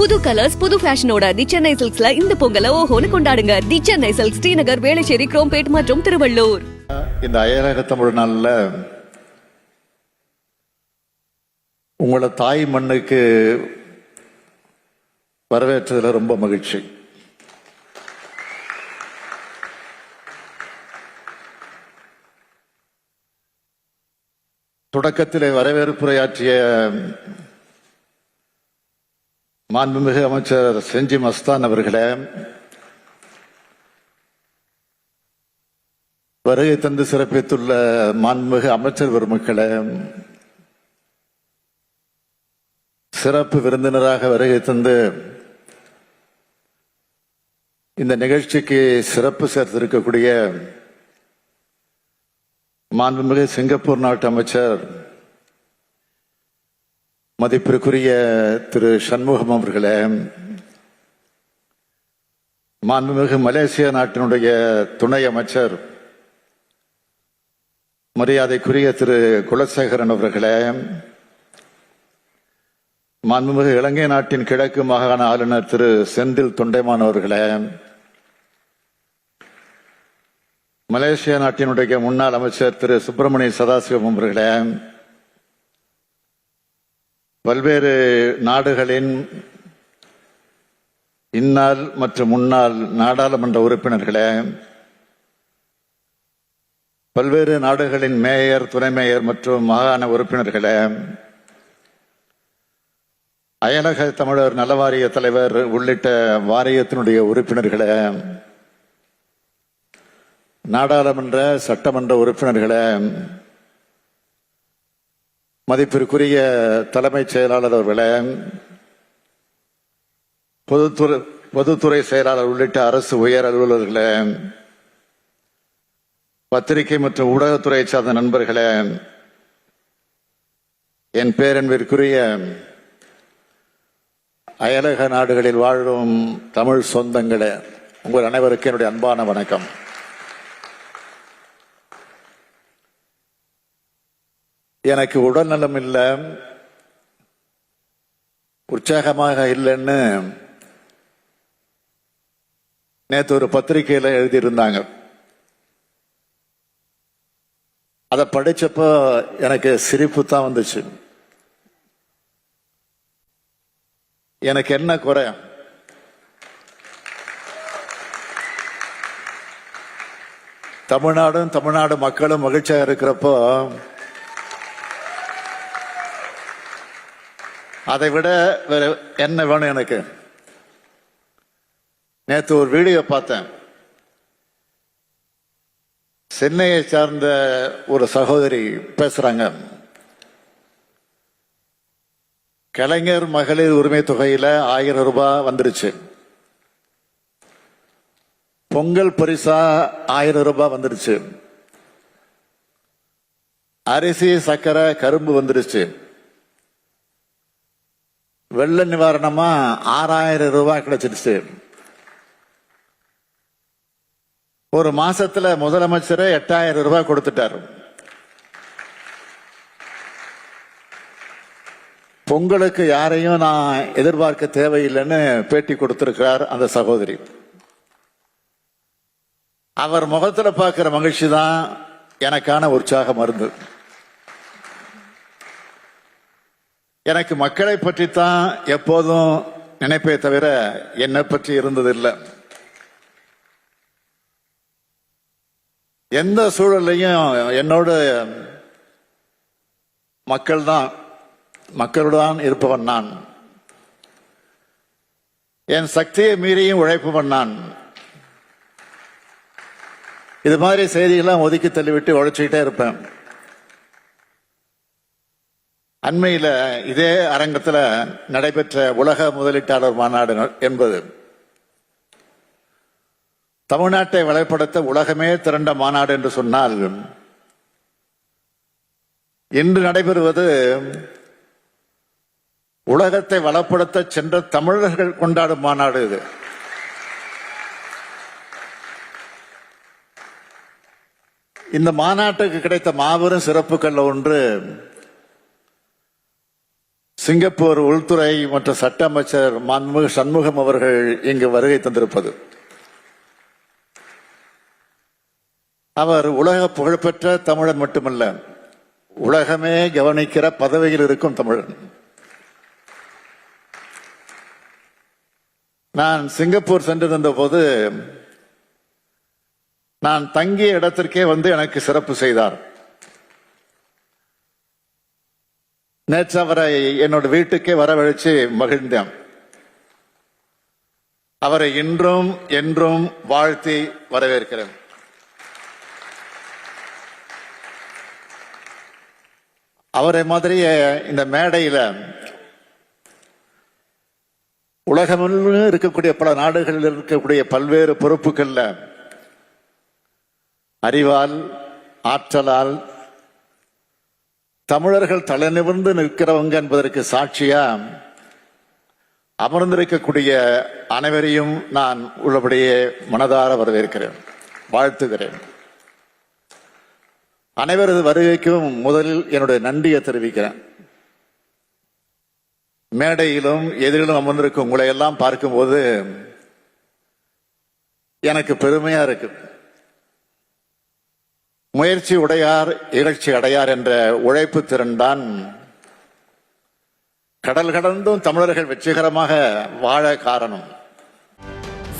புது கலர்ஸ் புது ஃபேஷனோட தி சென்னை சில்க்ஸ்ல இந்த பொங்கலை ஓஹோன்னு கொண்டாடுங்க. தி சென்னை சில்க்ஸ், ஸ்ரீநகர், வேளச்சேரி, குரோம்பேட் மற்றும் திருவள்ளூர். இந்த அயலக தமிழ் நாள்ல உங்களோட தாய் மண்ணுக்கு வரவேற்றதுல ரொம்ப மகிழ்ச்சி. தொடக்கத்தில் வரவேற்புரையாற்றிய மாண்புமிகு அமைச்சர் செஞ்சி மஸ்தான் அவர்களே, வருகை தந்து சிறப்பித்துள்ள மாண்புமிகு அமைச்சர் பெருமக்களே, சிறப்பு விருந்தினராக வருகை தந்து இந்த நிகழ்ச்சிக்கு சிறப்பு சேர்த்திருக்கக்கூடிய மாண்புமிகு சிங்கப்பூர் நாட்டு அமைச்சர் மதிப்பிற்குரிய திரு சண்முகம் அவர்களே, மாண்புமிகு மலேசிய நாட்டினுடைய துணை அமைச்சர் மரியாதைக்குரிய திரு குலசேகரன் அவர்களே, மாண்புமிகு இலங்கை நாட்டின் கிழக்கு மாகாண ஆளுநர் திரு செந்தில் தொண்டைமான் அவர்களே, மலேசிய நாட்டினுடைய முன்னாள் அமைச்சர் திரு சுப்பிரமணிய சதாசிவம் அவர்களே, பல்வேறு நாடுகளின் இந்நாள் மற்றும் முன்னாள் நாடாளுமன்ற உறுப்பினர்களே, பல்வேறு நாடுகளின் மேயர், துணை மேயர் மற்றும் மாகாண உறுப்பினர்களே, அயலக தமிழர் நலவாரிய தலைவர் உள்ளிட்ட வாரியத்தினுடைய உறுப்பினர்களே, நாடாளுமன்ற சட்டமன்ற உறுப்பினர்களே, மதிப்பிற்குரிய தலைமைச் செயலாளர் அவர்களே, பொதுத்துறை செயலாளர் உள்ளிட்ட அரசு உயர் அலுவலர்களே, பத்திரிகை மற்றும் ஊடகத்துறை சார்ந்த நண்பர்களே, என் பேரன்பிற்குரிய அயலக நாடுகளில் வாழும் தமிழ் சொந்தங்களே, உங்கள் அனைவருக்கும் என்னுடைய அன்பான வணக்கம். எனக்கு உடல் நலம் இல்லை, உற்சாகமாக இல்லைன்னு நேற்று ஒரு பத்திரிகையில எழுதியிருந்தாங்க. அதை படிச்சப்போ எனக்கு சிரிப்பு தான் வந்துச்சு. எனக்கு என்ன குறை? தமிழ்நாடு மக்களும் மகிழ்ச்சியாக இருக்கிறப்போ அதை விட வேற என்ன வேணும் எனக்கு? நேற்று ஒரு வீடியோ பார்த்தேன். சென்னையை சார்ந்த ஒரு சகோதரி பேசுறாங்க. கலைஞர் மகளிர் உரிமை தொகையில 1000 ரூபாய் வந்துருச்சு. பொங்கல் பரிசா 1000 ரூபாய் வந்துருச்சு. அரிசி, சர்க்கரை, கரும்பு வந்துருச்சு. வெள்ள நிவாரணமா 6000 ரூபாய் கிடைச்சிருச்சு. ஒரு மாசத்துல முதலமைச்சர் 8000 ரூபாய் கொடுத்துட்டார். பொங்கலுக்கு யாரையும் நான் எதிர்பார்க்க தேவையில்லைன்னு பேட்டி கொடுத்திருக்கிறார் அந்த சகோதரி. அவர் முகத்துல பார்க்கிற மகிழ்ச்சி தான் எனக்கான உற்சாக மருந்து. எனக்கு மக்களை பற்றி தான் எப்போதும் நினைப்பே தவிர என்னை பற்றி இருந்ததில்லை. எந்த சூழலையும் என்னோடு மக்களுடன் இருப்பவன் நான். என் சக்தியை மீறியும் உழைப்பவன் நான். இது மாதிரி செய்திகள்லாம் ஒதுக்கி தள்ளிவிட்டு உழைச்சிக்கிட்டே இருப்பேன். அண்மையில இதே அரங்கத்தில் நடைபெற்ற உலக முதலீட்டாளர் மாநாடு என்பது தமிழ்நாட்டை வளப்படுத்த உலகமே திரண்ட மாநாடு என்று சொன்னால், இன்று நடைபெறுவது உலகத்தை வளப்படுத்த சென்ற தமிழர்கள் கொண்டாடும் மாநாடு. இது இந்த மாநாட்டுக்கு கிடைத்த மாபெரும் சிறப்புகள் ஒன்று, சிங்கப்பூர் உள்துறை மற்றும் சட்ட அமைச்சர் மாண்புமிகு சண்முகம் அவர்கள் இங்கு வருகை தந்திருப்பது. அவர் உலக புகழ்பெற்ற தமிழன் மட்டுமல்ல, உலகமே கவனிக்கிற பதவியில் இருக்கும் தமிழன். நான் சிங்கப்பூர் சென்றிருந்த போது நான் தங்கிய இடத்திற்கே வந்து எனக்கு சிறப்பு செய்தார். நேற்று அவரை என்னோட வீட்டுக்கே வரவழைச்சு மகிழ்ந்தேன். அவரை இன்றும் என்றும் வாழ்த்தி வரவேற்கிறேன். அவரை மாதிரியே இந்த மேடையில உலகமெல்லாம் இருக்கக்கூடிய பல நாடுகளில் இருக்கக்கூடிய பல்வேறு பொறுப்புகள்ல அறிவால் ஆற்றலால் தமிழர்கள் தலைநிமிர்ந்து நிற்கிறவங்க என்பதற்கு சாட்சியா அமர்ந்திருக்கக்கூடிய அனைவரையும் நான் உள்ளபடியே மனதார வரவேற்கிறேன், வாழ்த்துகிறேன். அனைவரது வருகைக்கும் முதலில் என்னுடைய நன்றியை தெரிவிக்கிறேன். மேடையிலும் எதிரிலும் அமர்ந்திருக்கும் உங்களை எல்லாம் பார்க்கும்போது எனக்கு பெருமையா இருக்கு. முயற்சி உடையார் இகழ்ச்சி அடையார் என்ற உழைப்பு திறன்தான் கடல் கடந்தும் தமிழர்கள் வெற்றிகரமாக வாழ காரணம்.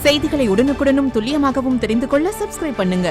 செய்திகளை உடனுக்குடனும் துல்லியமாகவும் தெரிந்து கொள்ள சப்ஸ்கிரைப் பண்ணுங்க.